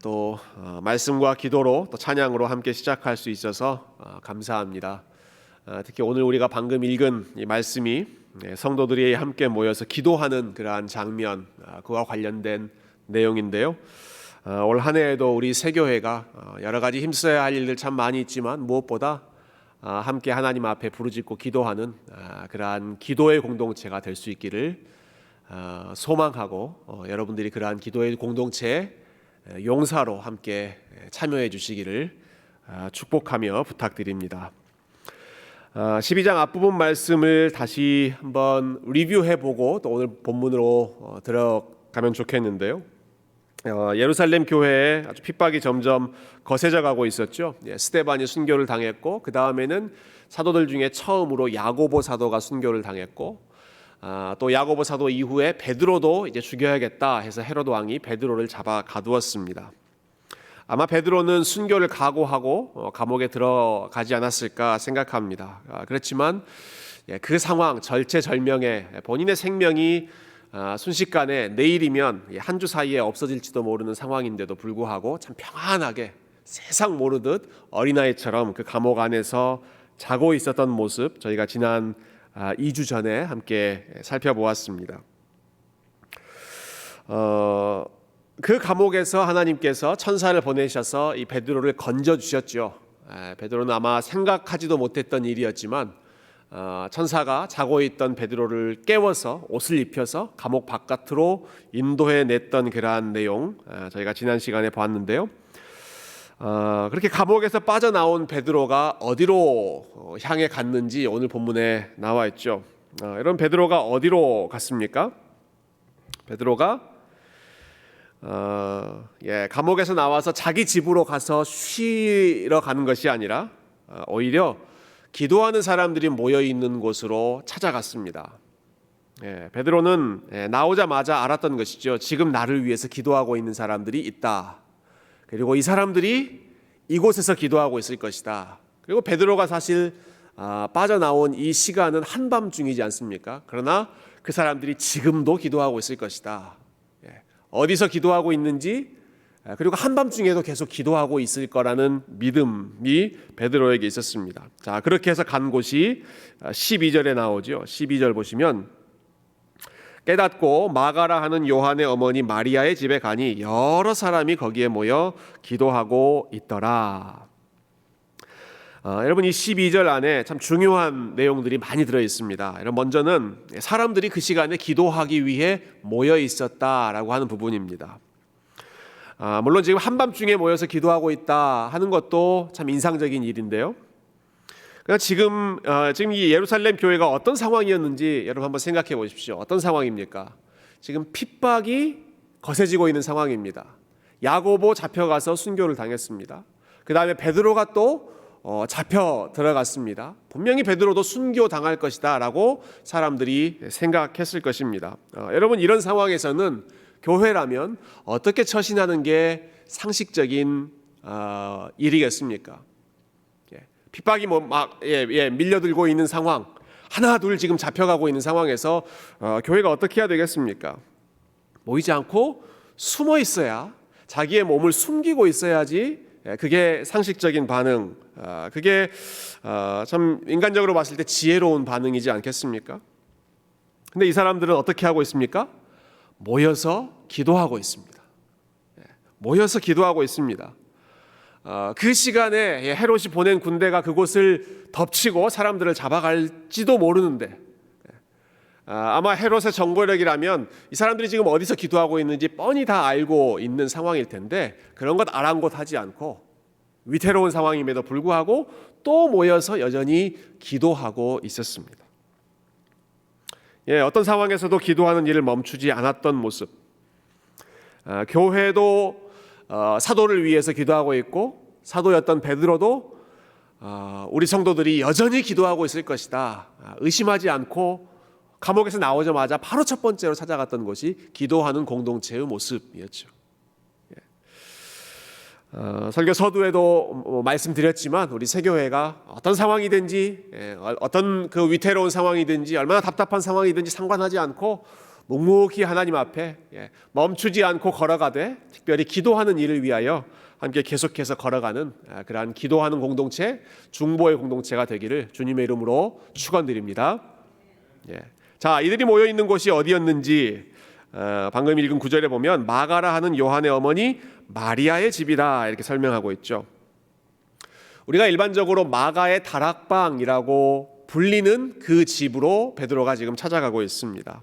또 말씀과 기도로 또 찬양으로 함께 시작할 수 있어서 감사합니다. 특히 오늘 우리가 방금 읽은 이 말씀이 성도들이 함께 모여서 기도하는 그러한 장면, 그와 관련된 내용인데요. 올 한 해에도 우리 새교회가 여러 가지 힘써야 할 일들 참 많이 있지만 무엇보다 함께 하나님 앞에 부르짖고 기도하는 그러한 기도의 공동체가 될 수 있기를 소망하고 여러분들이 그러한 기도의 공동체에 용사로 함께 참여해 주시기를 축복하며 부탁드립니다. 12장 앞부분 말씀을 다시 한번 리뷰해보고 또 오늘 본문으로 들어가면 좋겠는데요. 예루살렘 교회에 아주 핍박이 점점 거세져 가고 있었죠. 스데반이 순교를 당했고 그 다음에는 사도들 중에 처음으로 야고보 사도가 순교를 당했고 또 야고보 사도 이후에 베드로도 이제 죽여야겠다 해서 헤롯 왕이 베드로를 잡아 가두었습니다. 아마 베드로는 순교를 각오하고 감옥에 들어가지 않았을까 생각합니다. 그렇지만 그 상황 절체절명에 본인의 생명이 순식간에 내일이면 한 주 사이에 없어질지도 모르는 상황인데도 불구하고 참 평안하게 세상 모르듯 어린아이처럼 그 감옥 안에서 자고 있었던 모습 저희가 지난 2주 전에 함께 살펴보았습니다. 그 감옥에서 하나님께서 천사를 보내셔서 이 베드로를 건져주셨죠. 베드로는 아마 생각하지도 못했던 일이었지만 천사가 자고 있던 베드로를 깨워서 옷을 입혀서 감옥 바깥으로 인도해 냈던 그러한 내용 저희가 지난 시간에 보았는데요. 그렇게 감옥에서 빠져나온 베드로가 어디로 향해 갔는지 오늘 본문에 나와 있죠. 여러분 베드로가 어디로 갔습니까? 베드로가 감옥에서 나와서 자기 집으로 가서 쉬러 가는 것이 아니라 오히려 기도하는 사람들이 모여 있는 곳으로 찾아갔습니다. 베드로는 나오자마자 알았던 것이죠. 지금 나를 위해서 기도하고 있는 사람들이 있다. 그리고 이 사람들이 이곳에서 기도하고 있을 것이다. 그리고 베드로가 사실 빠져나온 이 시간은 한밤중이지 않습니까? 그러나 그 사람들이 지금도 기도하고 있을 것이다. 어디서 기도하고 있는지 그리고 한밤중에도 계속 기도하고 있을 거라는 믿음이 베드로에게 있었습니다. 자, 그렇게 해서 간 곳이 12절에 나오죠. 12절 보시면 깨닫고 마가라 하는 요한의 어머니 마리아의 집에 가니 여러 사람이 거기에 모여 기도하고 있더라. 여러분 이 12절 안에 참 중요한 내용들이 많이 들어 있습니다. 여러분 먼저는 사람들이 그 시간에 기도하기 위해 모여 있었다라고 하는 부분입니다. 물론 지금 한밤중에 모여서 기도하고 있다 하는 것도 참 인상적인 일인데요. 그러니까 지금 이 예루살렘 교회가 어떤 상황이었는지 여러분 한번 생각해 보십시오. 어떤 상황입니까? 지금 핍박이 거세지고 있는 상황입니다. 야고보 잡혀가서 순교를 당했습니다. 그 다음에 베드로가 또 잡혀 들어갔습니다. 분명히 베드로도 순교 당할 것이다 라고 사람들이 생각했을 것입니다. 여러분 이런 상황에서는 교회라면 어떻게 처신하는 게 상식적인 일이겠습니까? 핍박이 밀려들고 있는 상황, 하나 둘 지금 잡혀가고 있는 상황에서 교회가 어떻게 해야 되겠습니까? 모이지 않고 숨어 있어야, 자기의 몸을 숨기고 있어야지 그게 상식적인 반응, 그게 참 인간적으로 봤을 때 지혜로운 반응이지 않겠습니까? 근데 이 사람들은 어떻게 하고 있습니까? 모여서 기도하고 있습니다. 모여서 기도하고 있습니다. 그 시간에 헤롯이 보낸 군대가 그곳을 덮치고 사람들을 잡아갈지도 모르는데 아마 헤롯의 정보력이라면 이 사람들이 지금 어디서 기도하고 있는지 뻔히 다 알고 있는 상황일 텐데 그런 것 아랑곳하지 않고 위태로운 상황임에도 불구하고 또 모여서 여전히 기도하고 있었습니다. 어떤 상황에서도 기도하는 일을 멈추지 않았던 모습. 교회도 사도를 위해서 기도하고 있고 사도였던 베드로도 우리 성도들이 여전히 기도하고 있을 것이다 의심하지 않고 감옥에서 나오자마자 바로 첫 번째로 찾아갔던 것이 기도하는 공동체의 모습이었죠. 설교 서두에도 말씀드렸지만 우리 새교회가 어떤 상황이든지 어떤 그 위태로운 상황이든지 얼마나 답답한 상황이든지 상관하지 않고 묵묵히 하나님 앞에 멈추지 않고 걸어가되 특별히 기도하는 일을 위하여 함께 계속해서 걸어가는 그러한 기도하는 공동체, 중보의 공동체가 되기를 주님의 이름으로 축원드립니다. 자, 이들이 모여 있는 곳이 어디였는지 방금 읽은 구절에 보면 마가라 하는 요한의 어머니 마리아의 집이다 이렇게 설명하고 있죠. 우리가 일반적으로 마가의 다락방이라고 불리는 그 집으로 베드로가 지금 찾아가고 있습니다.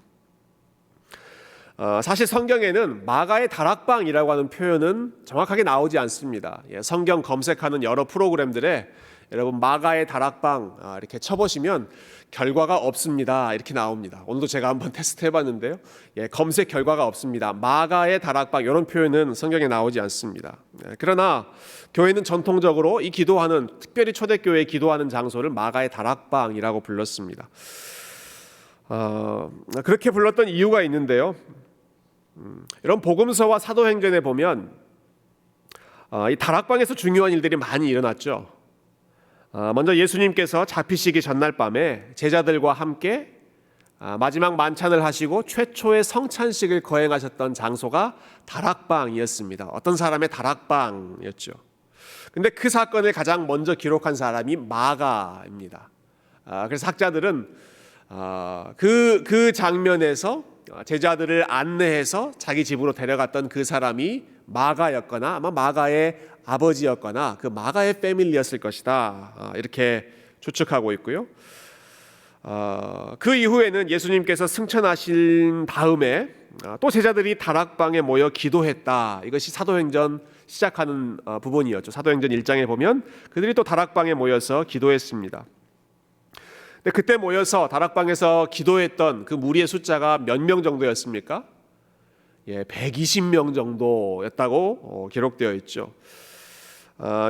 사실 성경에는 마가의 다락방이라고 하는 표현은 정확하게 나오지 않습니다. 성경 검색하는 여러 프로그램들에 여러분 마가의 다락방 이렇게 쳐보시면 결과가 없습니다 이렇게 나옵니다. 오늘도 제가 한번 테스트 해봤는데요, 검색 결과가 없습니다. 마가의 다락방 이런 표현은 성경에 나오지 않습니다. 그러나 교회는 전통적으로 이 기도하는, 특별히 초대교회에 기도하는 장소를 마가의 다락방이라고 불렀습니다. 그렇게 불렀던 이유가 있는데요, 이런 복음서와 사도행전에 보면 이 다락방에서 중요한 일들이 많이 일어났죠. 먼저 예수님께서 잡히시기 전날 밤에 제자들과 함께 마지막 만찬을 하시고 최초의 성찬식을 거행하셨던 장소가 다락방이었습니다. 어떤 사람의 다락방이었죠. 근데 그 사건을 가장 먼저 기록한 사람이 마가입니다. 그래서 학자들은 그 장면에서 제자들을 안내해서 자기 집으로 데려갔던 그 사람이 마가였거나 아마 마가의 아버지였거나 그 마가의 패밀리였을 것이다 이렇게 추측하고 있고요. 그 이후에는 예수님께서 승천하신 다음에 또 제자들이 다락방에 모여 기도했다. 이것이 사도행전 시작하는 부분이었죠. 사도행전 1장에 보면 그들이 또 다락방에 모여서 기도했습니다. 근데 그때 모여서 다락방에서 기도했던 그 무리의 숫자가 몇 명 정도였습니까? 120명 정도였다고 기록되어 있죠.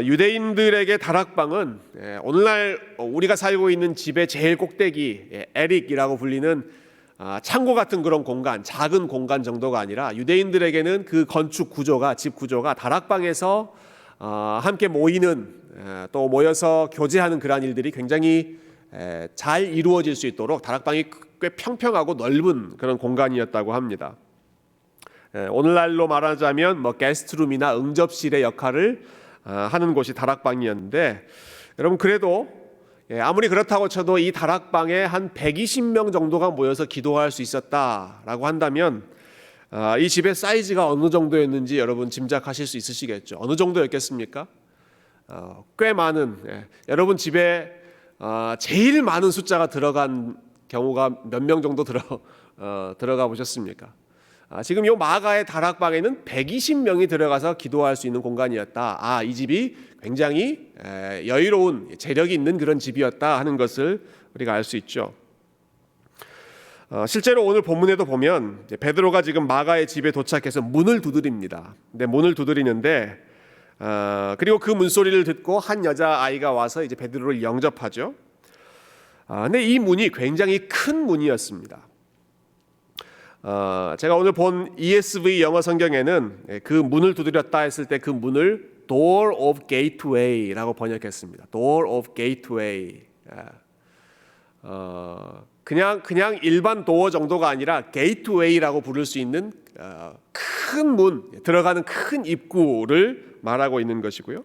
유대인들에게 다락방은 오늘날 우리가 살고 있는 집의 제일 꼭대기 에릭이라고 불리는 창고 같은 그런 공간, 작은 공간 정도가 아니라 유대인들에게는 그 건축 구조가, 집 구조가 다락방에서 함께 모이는, 또 모여서 교제하는 그러한 일들이 굉장히 잘 이루어질 수 있도록 다락방이 꽤 평평하고 넓은 그런 공간이었다고 합니다. 오늘날로 말하자면 게스트룸이나 응접실의 역할을 하는 곳이 다락방이었는데, 여러분 그래도 아무리 그렇다고 쳐도 이 다락방에 한 120명 정도가 모여서 기도할 수 있었다라고 한다면 이 집의 사이즈가 어느 정도였는지 여러분 짐작하실 수 있으시겠죠. 어느 정도였겠습니까? 꽤 많은, 여러분 집에 제일 많은 숫자가 들어간 경우가 몇 명 정도 들어가 보셨습니까? 지금 이 마가의 다락방에는 120명이 들어가서 기도할 수 있는 공간이었다. 이 집이 굉장히 여유로운, 재력이 있는 그런 집이었다 하는 것을 우리가 알 수 있죠. 실제로 오늘 본문에도 보면 베드로가 지금 마가의 집에 도착해서 문을 두드립니다. 근데 문을 두드리는데 그리고 그 문소리를 듣고 한 여자아이가 와서 이제 베드로를 영접하죠. 근데 이 문이 굉장히 큰 문이었습니다. 제가 오늘 본 ESV 영어 성경에는 그 문을 두드렸다 했을 때 그 문을 Door of Gateway라고 번역했습니다. Door of Gateway. 그냥 일반 도어 정도가 아니라 Gateway라고 부를 수 있는 큰 문, 들어가는 큰 입구를 말하고 있는 것이고요.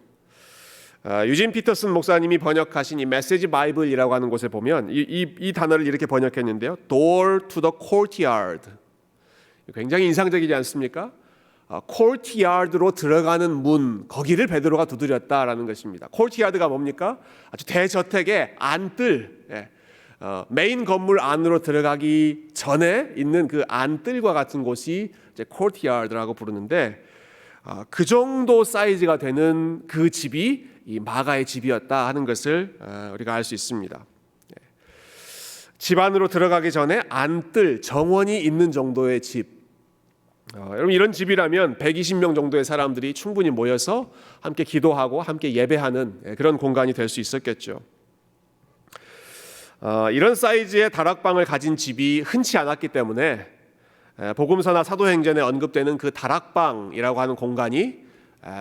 유진 피터슨 목사님이 번역하신 이 메시지 바이블이라고 하는 곳에 보면 이 단어를 이렇게 번역했는데요. Door to the courtyard. 굉장히 인상적이지 않습니까? 코르티야드로 들어가는 문, 거기를 베드로가 두드렸다라는 것입니다. 코르티야드가 뭡니까? 아주 대저택의 안뜰, 메인 건물 안으로 들어가기 전에 있는 그 안뜰과 같은 곳이 이제 코르티야드라고 부르는데, 그 정도 사이즈가 되는 그 집이 이 마가의 집이었다 하는 것을 우리가 알 수 있습니다. 집 안으로 들어가기 전에 안뜰, 정원이 있는 정도의 집. 여러분 이런 집이라면 120명 정도의 사람들이 충분히 모여서 함께 기도하고 함께 예배하는 그런 공간이 될 수 있었겠죠. 이런 사이즈의 다락방을 가진 집이 흔치 않았기 때문에 복음서나 사도행전에 언급되는 그 다락방이라고 하는 공간이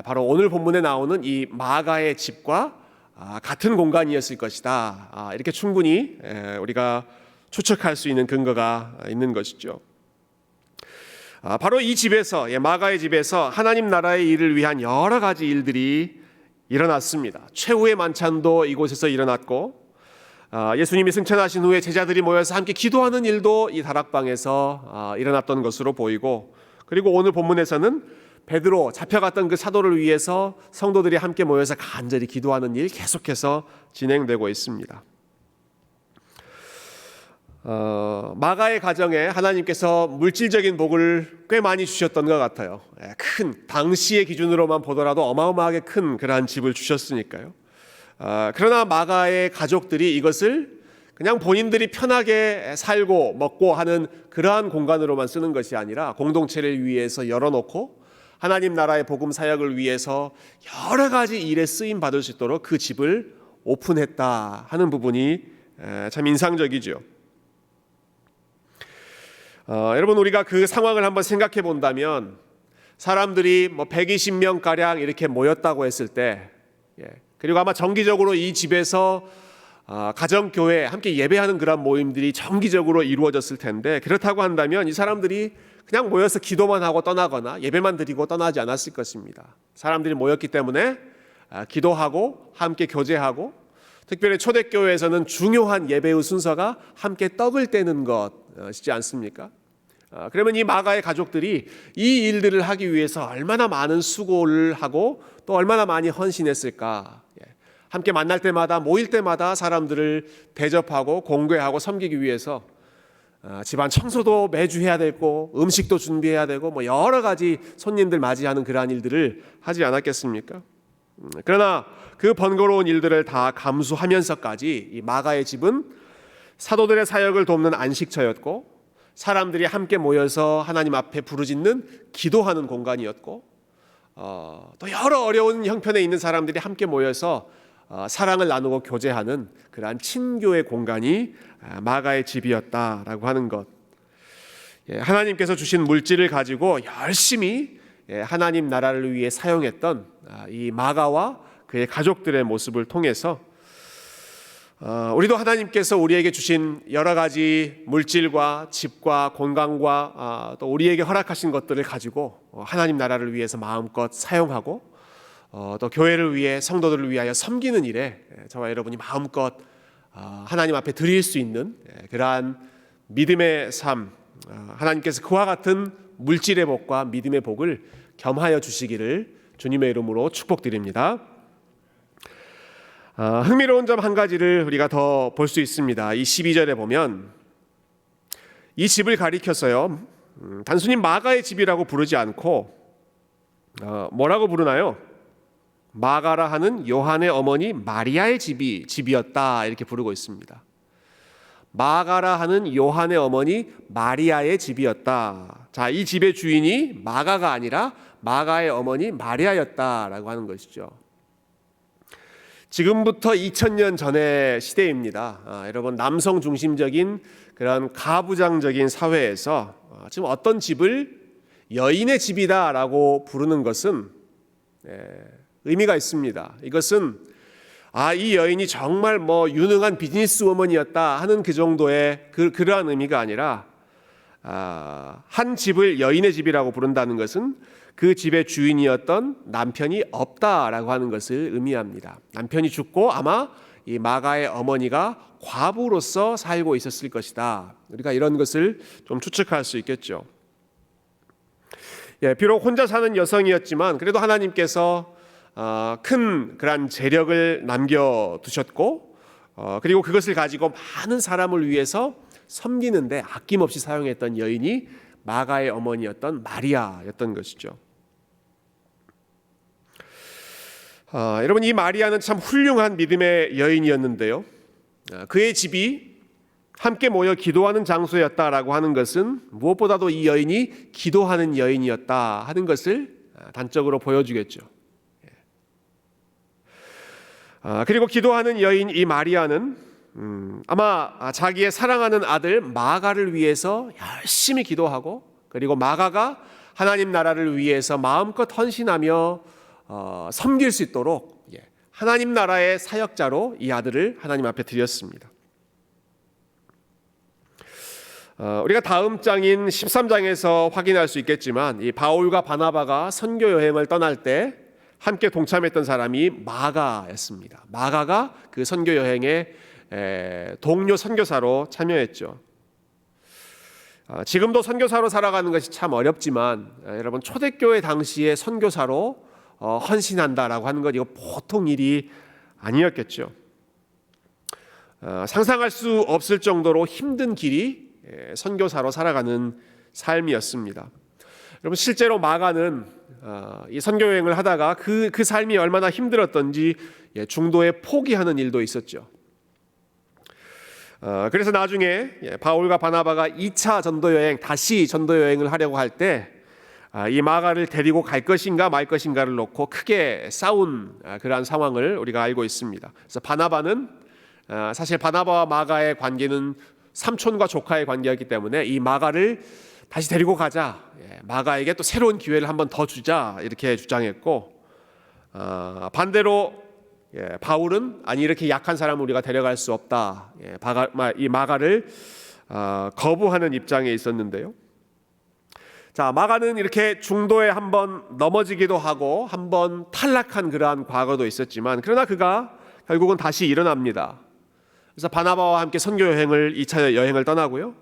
바로 오늘 본문에 나오는 이 마가의 집과 같은 공간이었을 것이다. 이렇게 충분히 우리가 추측할 수 있는 근거가 있는 것이죠. 바로 이 집에서, 마가의 집에서 하나님 나라의 일을 위한 여러 가지 일들이 일어났습니다. 최후의 만찬도 이곳에서 일어났고, 예수님이 승천하신 후에 제자들이 모여서 함께 기도하는 일도 이 다락방에서 일어났던 것으로 보이고, 그리고 오늘 본문에서는 베드로 잡혀갔던 그 사도를 위해서 성도들이 함께 모여서 간절히 기도하는 일 계속해서 진행되고 있습니다. 마가의 가정에 하나님께서 물질적인 복을 꽤 많이 주셨던 것 같아요. 큰, 당시의 기준으로만 보더라도 어마어마하게 큰 그러한 집을 주셨으니까요. 그러나 마가의 가족들이 이것을 그냥 본인들이 편하게 살고 먹고 하는 그러한 공간으로만 쓰는 것이 아니라 공동체를 위해서 열어놓고 하나님 나라의 복음 사역을 위해서 여러 가지 일에 쓰임 받을 수 있도록 그 집을 오픈했다 하는 부분이 참 인상적이죠. 여러분, 우리가 그 상황을 한번 생각해 본다면 사람들이 120명 가량 이렇게 모였다고 했을 때, 그리고 아마 정기적으로 이 집에서 가정교회 함께 예배하는 그런 모임들이 정기적으로 이루어졌을 텐데, 그렇다고 한다면 이 사람들이 그냥 모여서 기도만 하고 떠나거나 예배만 드리고 떠나지 않았을 것입니다. 사람들이 모였기 때문에 기도하고 함께 교제하고, 특별히 초대교회에서는 중요한 예배의 순서가 함께 떡을 떼는 것이지 않습니까? 그러면 이 마가의 가족들이 이 일들을 하기 위해서 얼마나 많은 수고를 하고 또 얼마나 많이 헌신했을까? 함께 만날 때마다, 모일 때마다 사람들을 대접하고 공궤하고 섬기기 위해서 집안 청소도 매주 해야 되고 음식도 준비해야 되고 여러 가지 손님들 맞이하는 그러한 일들을 하지 않았겠습니까? 그러나 그 번거로운 일들을 다 감수하면서까지 이 마가의 집은 사도들의 사역을 돕는 안식처였고, 사람들이 함께 모여서 하나님 앞에 부르짖는 기도하는 공간이었고, 또 여러 어려운 형편에 있는 사람들이 함께 모여서 사랑을 나누고 교제하는 그러한 친교의 공간이 마가의 집이었다라고 하는 것. 하나님께서 주신 물질을 가지고 열심히 하나님 나라를 위해 사용했던 이 마가와 그의 가족들의 모습을 통해서 우리도 하나님께서 우리에게 주신 여러 가지 물질과 집과 건강과 또 우리에게 허락하신 것들을 가지고 하나님 나라를 위해서 마음껏 사용하고 또 교회를 위해, 성도들을 위하여 섬기는 일에 저와 여러분이 마음껏 하나님 앞에 드릴 수 있는 그러한 믿음의 삶, 하나님께서 그와 같은 물질의 복과 믿음의 복을 겸하여 주시기를 주님의 이름으로 축복드립니다. 흥미로운 점 한 가지를 우리가 더 볼 수 있습니다. 이 12절에 보면 이 집을 가리켜서요, 단순히 마가의 집이라고 부르지 않고 뭐라고 부르나요? 마가라 하는 요한의 어머니 마리아의 집이었다, 이렇게 부르고 있습니다. 마가라 하는 요한의 어머니 마리아의 집이었다. 자, 이 집의 주인이 마가가 아니라 마가의 어머니 마리아였다라고 하는 것이죠. 지금부터 2000년 전의 시대입니다. 여러분, 남성 중심적인 그런 가부장적인 사회에서 지금 어떤 집을 여인의 집이다라고 부르는 것은 의미가 있습니다. 이것은 이 여인이 정말 유능한 비즈니스 워먼이었다 하는 그 정도의 그러한 의미가 아니라, 한 집을 여인의 집이라고 부른다는 것은 그 집의 주인이었던 남편이 없다라고 하는 것을 의미합니다. 남편이 죽고 아마 이 마가의 어머니가 과부로서 살고 있었을 것이다. 우리가 이런 것을 좀 추측할 수 있겠죠. 비록 혼자 사는 여성이었지만 그래도 하나님께서 큰 그런 재력을 남겨두셨고, 그리고 그것을 가지고 많은 사람을 위해서 섬기는데 아낌없이 사용했던 여인이 마가의 어머니였던 마리아였던 것이죠. 여러분, 이 마리아는 참 훌륭한 믿음의 여인이었는데요, 그의 집이 함께 모여 기도하는 장소였다라고 하는 것은 무엇보다도 이 여인이 기도하는 여인이었다 하는 것을 단적으로 보여주겠죠. 그리고 기도하는 여인 이 마리아는 아마 자기의 사랑하는 아들 마가를 위해서 열심히 기도하고, 그리고 마가가 하나님 나라를 위해서 마음껏 헌신하며 섬길 수 있도록 하나님 나라의 사역자로 이 아들을 하나님 앞에 드렸습니다. 우리가 다음 장인 13장에서 확인할 수 있겠지만 이 바울과 바나바가 선교 여행을 떠날 때 함께 동참했던 사람이 마가였습니다. 마가가 그 선교 여행에 동료 선교사로 참여했죠. 지금도 선교사로 살아가는 것이 참 어렵지만 여러분 초대교회 당시에 선교사로 헌신한다라고 하는 것 이거 보통 일이 아니었겠죠. 상상할 수 없을 정도로 힘든 길이 선교사로 살아가는 삶이었습니다. 여러분 실제로 마가는 이 선교 여행을 하다가 그 삶이 얼마나 힘들었던지 중도에 포기하는 일도 있었죠. 그래서 나중에 바울과 바나바가 2차 전도 여행 다시 전도 여행을 하려고 할 때 이 마가를 데리고 갈 것인가 말 것인가를 놓고 크게 싸운 그러한 상황을 우리가 알고 있습니다. 그래서 바나바는 사실 바나바와 마가의 관계는 삼촌과 조카의 관계였기 때문에 이 마가를 다시 데리고 가자, 마가에게 또 새로운 기회를 한번 더 주자 이렇게 주장했고, 반대로 바울은 아니 이렇게 약한 사람을 우리가 데려갈 수 없다, 이 마가를 거부하는 입장에 있었는데요. 자, 마가는 이렇게 중도에 한번 넘어지기도 하고 한번 탈락한 그러한 과거도 있었지만 그러나 그가 결국은 다시 일어납니다. 그래서 바나바와 함께 선교 여행을 2차 여행을 떠나고요.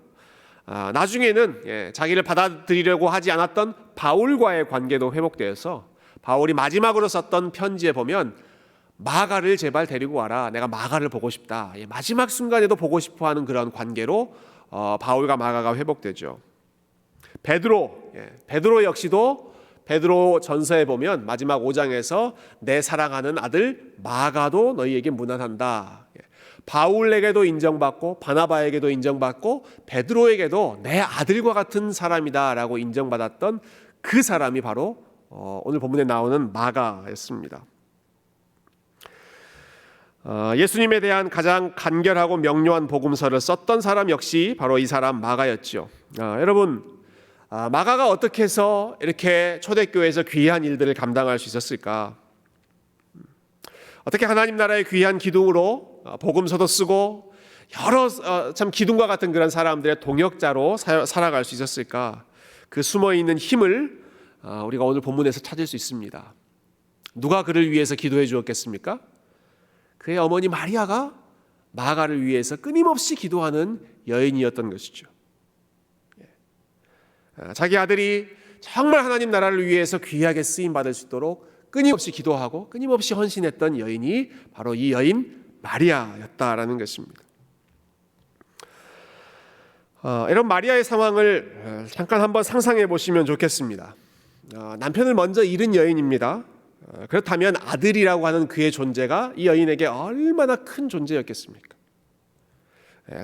나중에는 자기를 받아들이려고 하지 않았던 바울과의 관계도 회복되어서 바울이 마지막으로 썼던 편지에 보면 마가를 제발 데리고 와라. 내가 마가를 보고 싶다. 마지막 순간에도 보고 싶어하는 그런 관계로 바울과 마가가 회복되죠. 베드로 역시도 베드로 전서에 보면 마지막 5장에서 내 사랑하는 아들 마가도 너희에게 문안한다. 바울에게도 인정받고 바나바에게도 인정받고 베드로에게도 내 아들과 같은 사람이다라고 인정받았던 그 사람이 바로 오늘 본문에 나오는 마가였습니다. 예수님에 대한 가장 간결하고 명료한 복음서를 썼던 사람 역시 바로 이 사람 마가였죠. 여러분, 마가가 어떻게 해서 이렇게 초대교회에서 귀한 일들을 감당할 수 있었을까? 어떻게 하나님 나라의 귀한 기둥으로 복음서도 쓰고 여러 참 기둥과 같은 그런 사람들의 동역자로 살아갈 수 있었을까? 그 숨어있는 힘을 우리가 오늘 본문에서 찾을 수 있습니다. 누가 그를 위해서 기도해 주었겠습니까? 그의 어머니 마리아가 마가를 위해서 끊임없이 기도하는 여인이었던 것이죠. 자기 아들이 정말 하나님 나라를 위해서 귀하게 쓰임받을 수 있도록 끊임없이 기도하고 끊임없이 헌신했던 여인이 바로 이 여인 마리아였다라는 것입니다. 이런 마리아의 상황을 잠깐 한번 상상해 보시면 좋겠습니다. 남편을 먼저 잃은 여인입니다. 그렇다면 아들이라고 하는 그의 존재가 이 여인에게 얼마나 큰 존재였겠습니까?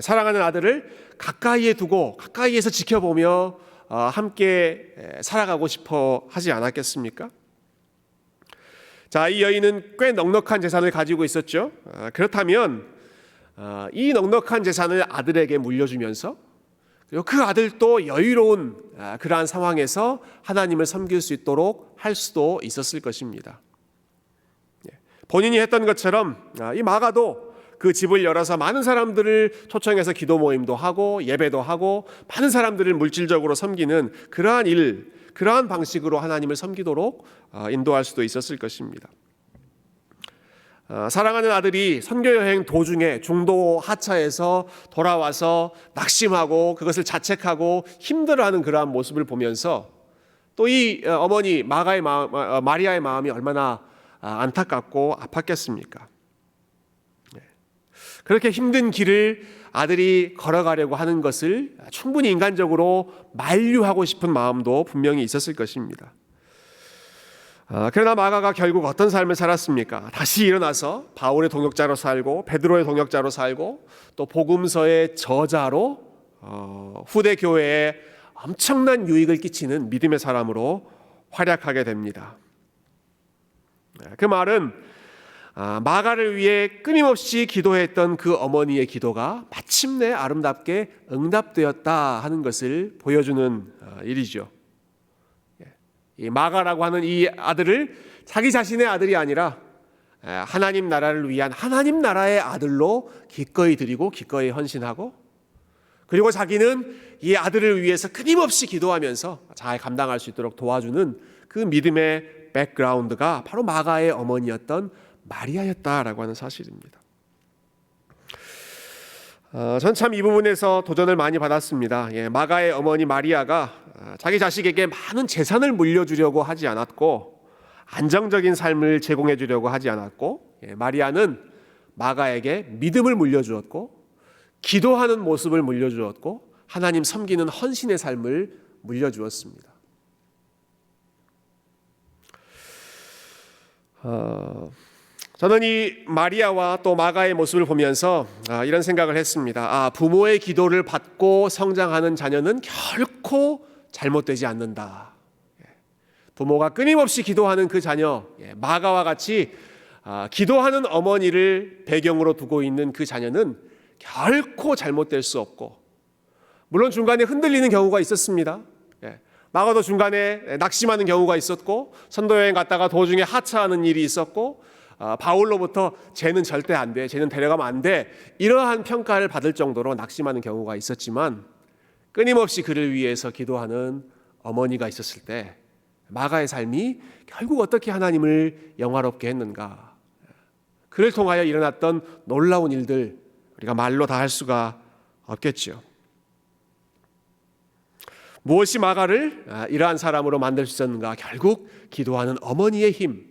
사랑하는 아들을 가까이에 두고 가까이에서 지켜보며 함께 살아가고 싶어 하지 않았겠습니까? 자, 이 여인은 꽤 넉넉한 재산을 가지고 있었죠. 그렇다면 이 넉넉한 재산을 아들에게 물려주면서 그리고 그 아들도 여유로운 그러한 상황에서 하나님을 섬길 수 있도록 할 수도 있었을 것입니다. 본인이 했던 것처럼 이 마가도 그 집을 열어서 많은 사람들을 초청해서 기도 모임도 하고 예배도 하고 많은 사람들을 물질적으로 섬기는 그러한 일, 그러한 방식으로 하나님을 섬기도록 인도할 수도 있었을 것입니다. 사랑하는 아들이 선교여행 도중에 중도 하차에서 돌아와서 낙심하고 그것을 자책하고 힘들어하는 그러한 모습을 보면서 또 이 어머니 마리아의 마음이 얼마나 안타깝고 아팠겠습니까? 그렇게 힘든 길을 아들이 걸어가려고 하는 것을 충분히 인간적으로 만류하고 싶은 마음도 분명히 있었을 것입니다. 그러나 마가가 결국 어떤 삶을 살았습니까? 다시 일어나서 바울의 동역자로 살고 베드로의 동역자로 살고 또 복음서의 저자로 후대 교회에 엄청난 유익을 끼치는 믿음의 사람으로 활약하게 됩니다. 그 말은 마가를 위해 끊임없이 기도했던 그 어머니의 기도가 마침내 아름답게 응답되었다 하는 것을 보여주는 일이죠. 이 마가라고 하는 이 아들을 자기 자신의 아들이 아니라 하나님 나라를 위한 하나님 나라의 아들로 기꺼이 드리고 기꺼이 헌신하고 그리고 자기는 이 아들을 위해서 끊임없이 기도하면서 잘 감당할 수 있도록 도와주는 그 믿음의 백그라운드가 바로 마가의 어머니였던 마리아였다라고 하는 사실입니다. 전 참 이 부분에서 도전을 많이 받았습니다. 마가의 어머니 마리아가 자기 자식에게 많은 재산을 물려주려고 하지 않았고, 안정적인 삶을 제공해 주려고 하지 않았고, 마리아는 마가에게 믿음을 물려주었고, 기도하는 모습을 물려주었고, 하나님 섬기는 헌신의 삶을 물려주었습니다. 저는 이 마리아와 또 마가의 모습을 보면서 이런 생각을 했습니다. 부모의 기도를 받고 성장하는 자녀는 결코 잘못되지 않는다. 부모가 끊임없이 기도하는 그 자녀, 마가와 같이 기도하는 어머니를 배경으로 두고 있는 그 자녀는 결코 잘못될 수 없고, 물론 중간에 흔들리는 경우가 있었습니다. 마가도 중간에 낙심하는 경우가 있었고, 선도여행 갔다가 도중에 하차하는 일이 있었고, 바울로부터 쟤는 절대 안 돼, 쟤는 데려가면 안 돼, 이러한 평가를 받을 정도로 낙심하는 경우가 있었지만, 끊임없이 그를 위해서 기도하는 어머니가 있었을 때 마가의 삶이 결국 어떻게 하나님을 영화롭게 했는가, 그를 통하여 일어났던 놀라운 일들, 우리가 말로 다 할 수가 없겠죠. 무엇이 마가를 이러한 사람으로 만들 수 있었는가? 결국 기도하는 어머니의 힘,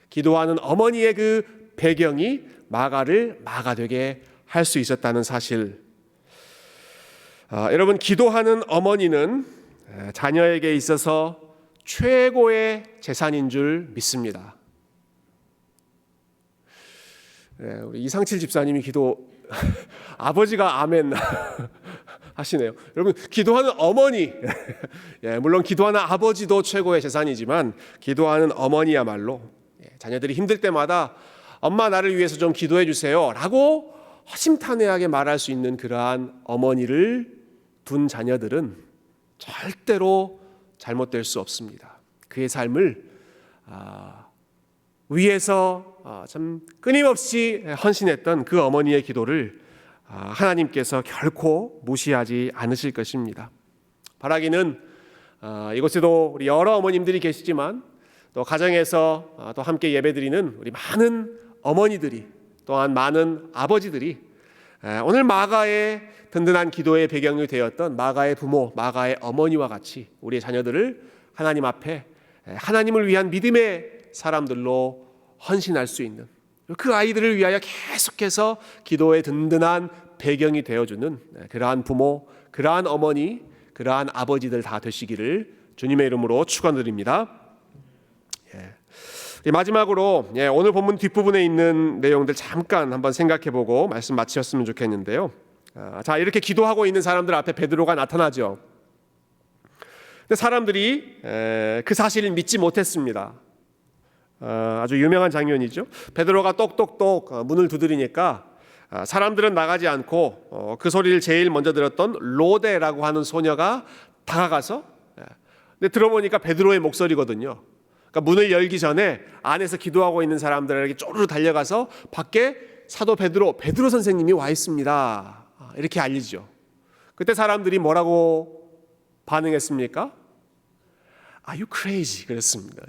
기도하는 어머니의 그 배경이 마가를 마가 되게 할 수 있었다는 사실. 여러분, 기도하는 어머니는 자녀에게 있어서 최고의 재산인 줄 믿습니다. 우리 이상칠 집사님이 기도 아버지가 아멘 하시네요. 여러분, 기도하는 어머니, 물론 기도하는 아버지도 최고의 재산이지만 기도하는 어머니야말로 자녀들이 힘들 때마다 엄마 나를 위해서 좀 기도해 주세요 라고 허심탄회하게 말할 수 있는 그러한 어머니를 둔 자녀들은 절대로 잘못될 수 없습니다. 그의 삶을 위해서 참 끊임없이 헌신했던 그 어머니의 기도를 하나님께서 결코 무시하지 않으실 것입니다. 바라기는 이곳에도 우리 여러 어머님들이 계시지만, 또 가정에서 또 함께 예배드리는 우리 많은 어머니들이, 또한 많은 아버지들이 오늘 마가의 든든한 기도의 배경이 되었던 마가의 부모, 마가의 어머니와 같이 우리의 자녀들을 하나님 앞에 하나님을 위한 믿음의 사람들로 헌신할 수 있는, 그 아이들을 위하여 계속해서 기도의 든든한 배경이 되어주는 그러한 부모, 그러한 어머니, 그러한 아버지들 다 되시기를 주님의 이름으로 축원드립니다. 마지막으로 오늘 본문 뒷부분에 있는 내용들 잠깐 한번 생각해보고 말씀 마치셨으면 좋겠는데요. 자, 이렇게 기도하고 있는 사람들 앞에 베드로가 나타나죠. 근데 사람들이 그 사실을 믿지 못했습니다. 아주 유명한 장면이죠. 베드로가 똑똑똑 문을 두드리니까 사람들은 나가지 않고 그 소리를 제일 먼저 들었던 로데라고 하는 소녀가 다가가서, 근데 들어보니까 베드로의 목소리거든요. 그러니까 문을 열기 전에 안에서 기도하고 있는 사람들에게 쪼르르 달려가서 밖에 사도 베드로 선생님이 와 있습니다, 이렇게 알리죠. 그때 사람들이 뭐라고 반응했습니까? Are you crazy? 그랬습니다.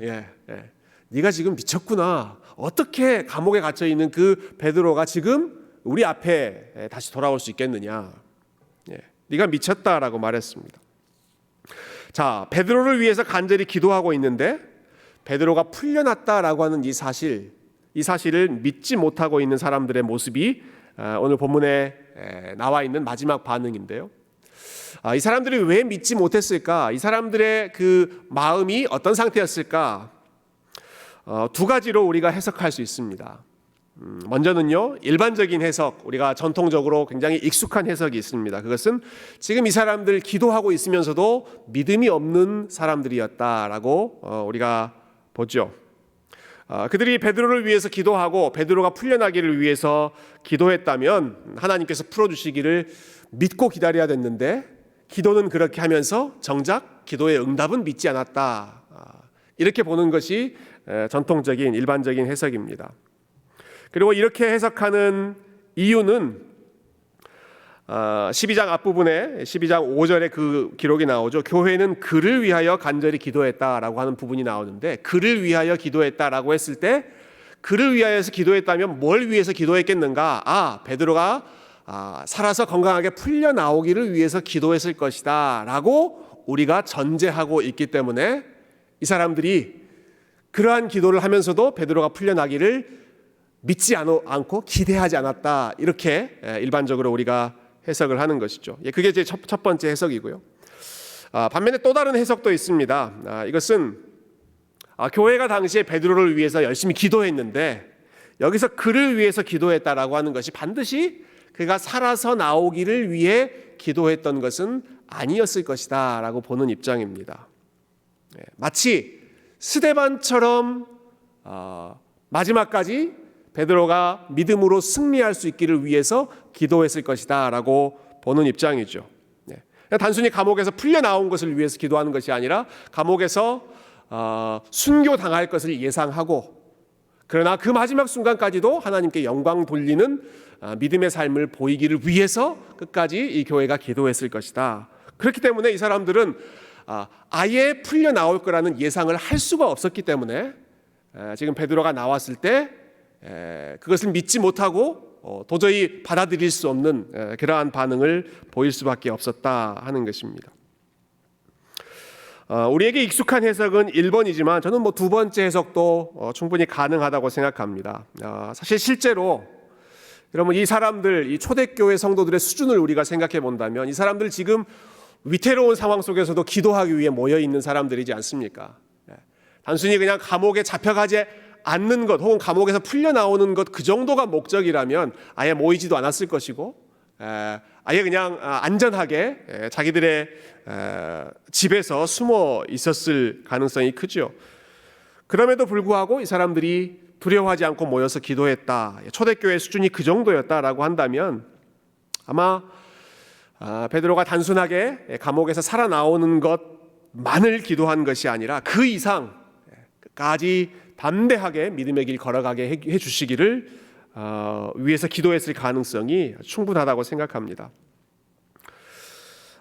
네가 지금 미쳤구나. 어떻게 감옥에 갇혀 있는 그 베드로가 지금 우리 앞에 다시 돌아올 수 있겠느냐? 네가 미쳤다라고 말했습니다. 자, 베드로를 위해서 간절히 기도하고 있는데 베드로가 풀려났다라고 하는 이 사실을 믿지 못하고 있는 사람들의 모습이 오늘 본문에 나와 있는 마지막 반응인데요. 이 사람들이 왜 믿지 못했을까? 이 사람들의 그 마음이 어떤 상태였을까? 두 가지로 우리가 해석할 수 있습니다. 먼저는요, 일반적인 해석, 우리가 전통적으로 굉장히 익숙한 해석이 있습니다. 그것은 지금 이 사람들 기도하고 있으면서도 믿음이 없는 사람들이었다라고 우리가 보죠. 그들이 베드로를 위해서 기도하고 베드로가 풀려나기를 위해서 기도했다면 하나님께서 풀어주시기를 믿고 기다려야 됐는데, 기도는 그렇게 하면서 정작 기도의 응답은 믿지 않았다, 이렇게 보는 것이 전통적인 일반적인 해석입니다. 그리고 이렇게 해석하는 이유는 12장 앞부분에 12장 5절에 그 기록이 나오죠. 교회는 그를 위하여 간절히 기도했다라고 하는 부분이 나오는데, 그를 위하여 기도했다라고 했을 때 그를 위하여서 기도했다면 뭘 위해서 기도했겠는가? 베드로가 살아서 건강하게 풀려 나오기를 위해서 기도했을 것이다 라고 우리가 전제하고 있기 때문에 이 사람들이 그러한 기도를 하면서도 베드로가 풀려나기를 믿지 않고 기대하지 않았다, 이렇게 일반적으로 우리가 해석을 하는 것이죠. 그게 이제 첫 번째 해석이고요. 반면에 또 다른 해석도 있습니다. 이것은 교회가 당시에 베드로를 위해서 열심히 기도했는데 여기서 그를 위해서 기도했다라고 하는 것이 반드시 그가 살아서 나오기를 위해 기도했던 것은 아니었을 것이다 라고 보는 입장입니다. 마치 스데반처럼 마지막까지 베드로가 믿음으로 승리할 수 있기를 위해서 기도했을 것이다 라고 보는 입장이죠. 단순히 감옥에서 풀려 나온 것을 위해서 기도하는 것이 아니라 감옥에서 순교당할 것을 예상하고, 그러나 그 마지막 순간까지도 하나님께 영광 돌리는 믿음의 삶을 보이기를 위해서 끝까지 이 교회가 기도했을 것이다. 그렇기 때문에 이 사람들은 아예 풀려 나올 거라는 예상을 할 수가 없었기 때문에 지금 베드로가 나왔을 때 그것을 믿지 못하고 도저히 받아들일 수 없는 그러한 반응을 보일 수밖에 없었다 하는 것입니다. 우리에게 익숙한 해석은 1번이지만 저는 두 번째 해석도 충분히 가능하다고 생각합니다. 사실 실제로 여러분, 이 사람들, 이 초대교회 성도들의 수준을 우리가 생각해 본다면 이 사람들 지금 위태로운 상황 속에서도 기도하기 위해 모여 있는 사람들이지 않습니까? 단순히 그냥 감옥에 잡혀가지 않는 것 혹은 감옥에서 풀려 나오는 것, 그 정도가 목적이라면 아예 모이지도 않았을 것이고, 아예 그냥 안전하게 자기들의 집에서 숨어 있었을 가능성이 크죠. 그럼에도 불구하고 이 사람들이 두려워하지 않고 모여서 기도했다, 초대교회 수준이 그 정도였다라고 한다면 아마 베드로가 단순하게 감옥에서 살아나오는 것만을 기도한 것이 아니라 그 이상 끝까지 담대하게 믿음의 길 걸어가게 해주시기를 위해서 기도했을 가능성이 충분하다고 생각합니다.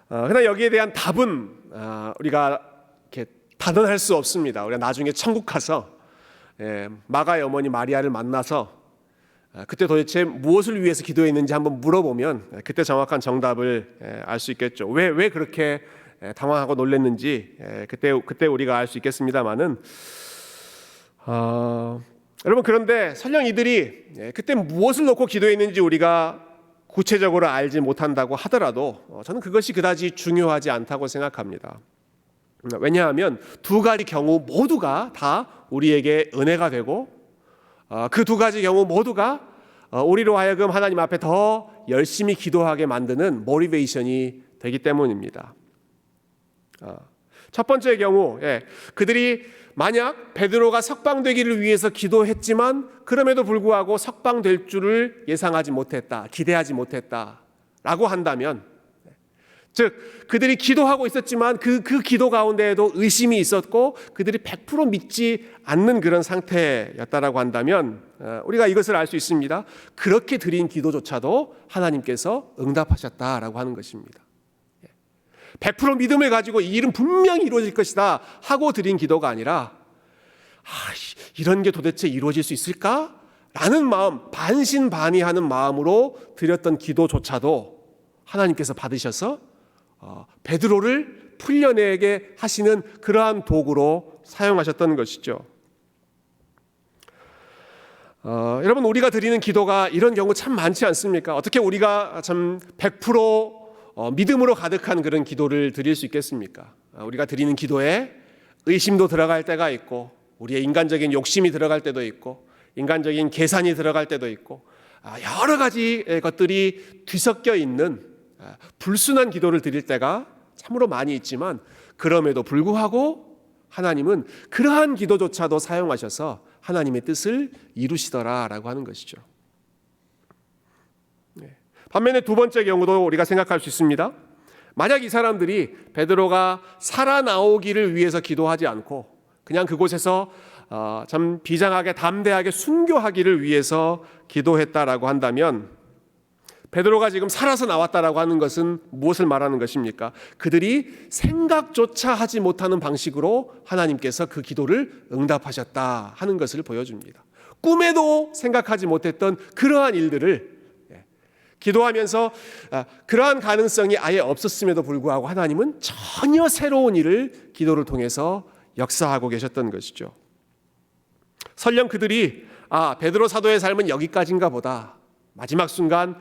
그러나 여기에 대한 답은 우리가 이렇게 단언할 수 없습니다. 우리가 나중에 천국 가서 마가의 어머니 마리아를 만나서 그때 도대체 무엇을 위해서 기도했는지 한번 물어보면 그때 정확한 정답을 알 수 있겠죠. 왜 그렇게 당황하고 놀랐는지 그때 우리가 알 수 있겠습니다만은, 여러분, 그런데 설령 이들이 그때 무엇을 놓고 기도했는지 우리가 구체적으로 알지 못한다고 하더라도 저는 그것이 그다지 중요하지 않다고 생각합니다. 왜냐하면 두 가지 경우 모두가 다 우리에게 은혜가 되고, 그 두 가지 경우 모두가 우리로 하여금 하나님 앞에 더 열심히 기도하게 만드는 모티베이션이 되기 때문입니다. 첫 번째 경우, 그들이 만약 베드로가 석방되기를 위해서 기도했지만 그럼에도 불구하고 석방될 줄을 예상하지 못했다, 기대하지 못했다라고 한다면, 즉 그들이 기도하고 있었지만 그 기도 가운데에도 의심이 있었고 그들이 100% 믿지 않는 그런 상태였다라고 한다면 우리가 이것을 알 수 있습니다. 그렇게 드린 기도조차도 하나님께서 응답하셨다라고 하는 것입니다. 100% 믿음을 가지고 이 일은 분명히 이루어질 것이다 하고 드린 기도가 아니라 이런 게 도대체 이루어질 수 있을까? 라는 마음, 반신반의하는 마음으로 드렸던 기도조차도 하나님께서 받으셔서 베드로를 풀려내게 하시는 그러한 도구로 사용하셨던 것이죠. 여러분, 우리가 드리는 기도가 이런 경우 참 많지 않습니까? 어떻게 우리가 참 100% 믿음으로 가득한 그런 기도를 드릴 수 있겠습니까? 우리가 드리는 기도에 의심도 들어갈 때가 있고, 우리의 인간적인 욕심이 들어갈 때도 있고, 인간적인 계산이 들어갈 때도 있고, 여러 가지 것들이 뒤섞여 있는 불순한 기도를 드릴 때가 참으로 많이 있지만, 그럼에도 불구하고 하나님은 그러한 기도조차도 사용하셔서 하나님의 뜻을 이루시더라라고 하는 것이죠. 반면에 두 번째 경우도 우리가 생각할 수 있습니다. 만약 이 사람들이 베드로가 살아나오기를 위해서 기도하지 않고 그냥 그곳에서 참 비장하게 담대하게 순교하기를 위해서 기도했다라고 한다면, 베드로가 지금 살아서 나왔다라고 하는 것은 무엇을 말하는 것입니까? 그들이 생각조차 하지 못하는 방식으로 하나님께서 그 기도를 응답하셨다 하는 것을 보여줍니다. 꿈에도 생각하지 못했던 그러한 일들을 기도하면서 그러한 가능성이 아예 없었음에도 불구하고 하나님은 전혀 새로운 일을 기도를 통해서 역사하고 계셨던 것이죠. 설령 그들이 베드로 사도의 삶은 여기까지인가 보다, 마지막 순간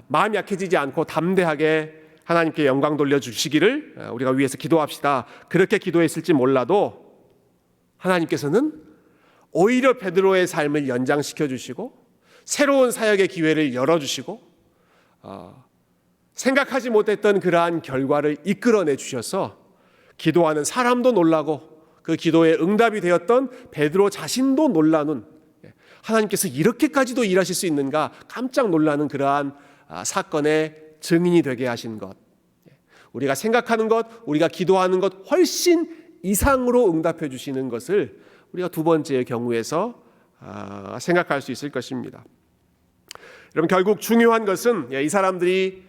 마음이 약해지지 않고 담대하게 하나님께 영광 돌려주시기를 우리가 위해서 기도합시다, 그렇게 기도했을지 몰라도 하나님께서는 오히려 베드로의 삶을 연장시켜 주시고 새로운 사역의 기회를 열어주시고 생각하지 못했던 그러한 결과를 이끌어내 주셔서 기도하는 사람도 놀라고 그 기도에 응답이 되었던 베드로 자신도 놀라는, 하나님께서 이렇게까지도 일하실 수 있는가 깜짝 놀라는 그러한 사건의 증인이 되게 하신 것, 우리가 생각하는 것, 우리가 기도하는 것 훨씬 이상으로 응답해 주시는 것을 우리가 두 번째의 경우에서 생각할 수 있을 것입니다. 여러분, 결국 중요한 것은 이 사람들이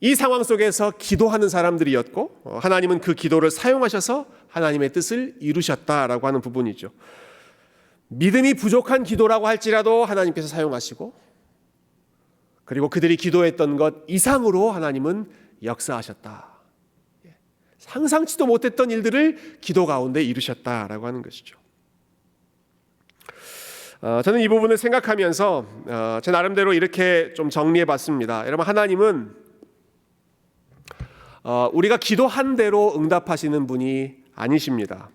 이 상황 속에서 기도하는 사람들이었고 하나님은 그 기도를 사용하셔서 하나님의 뜻을 이루셨다라고 하는 부분이죠. 믿음이 부족한 기도라고 할지라도 하나님께서 사용하시고, 그리고 그들이 기도했던 것 이상으로 하나님은 역사하셨다. 상상치도 못했던 일들을 기도 가운데 이루셨다라고 하는 것이죠. 저는 이 부분을 생각하면서 제 나름대로 이렇게 좀 정리해 봤습니다. 여러분, 하나님은 우리가 기도한 대로 응답하시는 분이 아니십니다.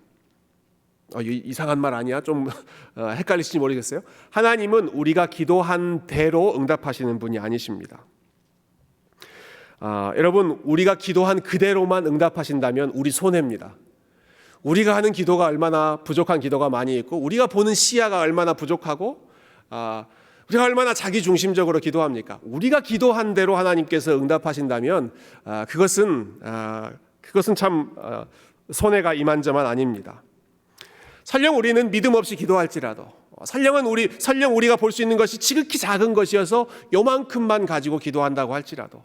이상한 말 아니야? 좀 헷갈리실지 모르겠어요. 하나님은 우리가 기도한 대로 응답하시는 분이 아니십니다. 여러분, 우리가 기도한 그대로만 응답하신다면 우리 손해입니다. 우리가 하는 기도가 얼마나 부족한 기도가 많이 있고, 우리가 보는 시야가 얼마나 부족하고, 우리가 얼마나 자기중심적으로 기도합니까? 우리가 기도한 대로 하나님께서 응답하신다면 그것은 참 손해가 이만저만 아닙니다. 설령 우리는 믿음 없이 기도할지라도, 설령 우리가 볼 수 있는 것이 지극히 작은 것이어서 요만큼만 가지고 기도한다고 할지라도,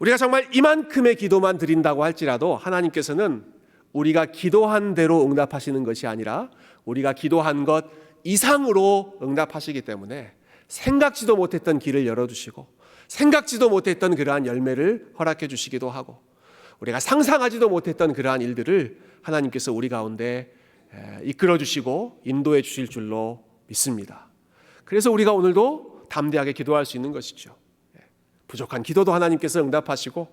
우리가 정말 이만큼의 기도만 드린다고 할지라도 하나님께서는 우리가 기도한 대로 응답하시는 것이 아니라 우리가 기도한 것 이상으로 응답하시기 때문에 생각지도 못했던 길을 열어주시고 생각지도 못했던 그러한 열매를 허락해 주시기도 하고, 우리가 상상하지도 못했던 그러한 일들을 하나님께서 우리 가운데 이끌어 주시고 인도해 주실 줄로 믿습니다. 그래서 우리가 오늘도 담대하게 기도할 수 있는 것이죠. 부족한 기도도 하나님께서 응답하시고,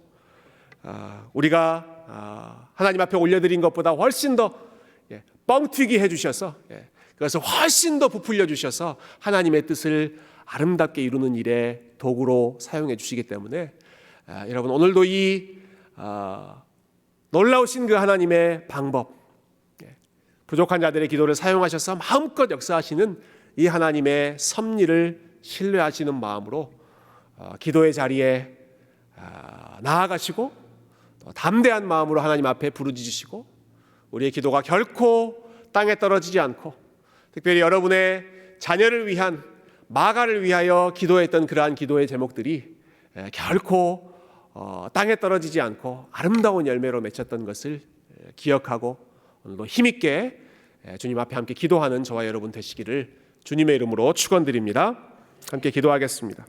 우리가 하나님 앞에 올려드린 것보다 훨씬 더 뻥튀기 해주셔서, 그것을 훨씬 더 부풀려 주셔서 하나님의 뜻을 아름답게 이루는 일에 도구로 사용해 주시기 때문에 여러분, 오늘도 이 놀라우신 그 하나님의 방법, 부족한 자들의 기도를 사용하셔서 마음껏 역사하시는 이 하나님의 섭리를 신뢰하시는 마음으로 기도의 자리에 나아가시고 담대한 마음으로 하나님 앞에 부르짖으시고, 우리의 기도가 결코 땅에 떨어지지 않고, 특별히 여러분의 자녀를 위한, 마가를 위하여 기도했던 그러한 기도의 제목들이 결코 땅에 떨어지지 않고 아름다운 열매로 맺혔던 것을 기억하고 오늘도 힘있게 주님 앞에 함께 기도하는 저와 여러분 되시기를 주님의 이름으로 축원드립니다. 함께 기도하겠습니다.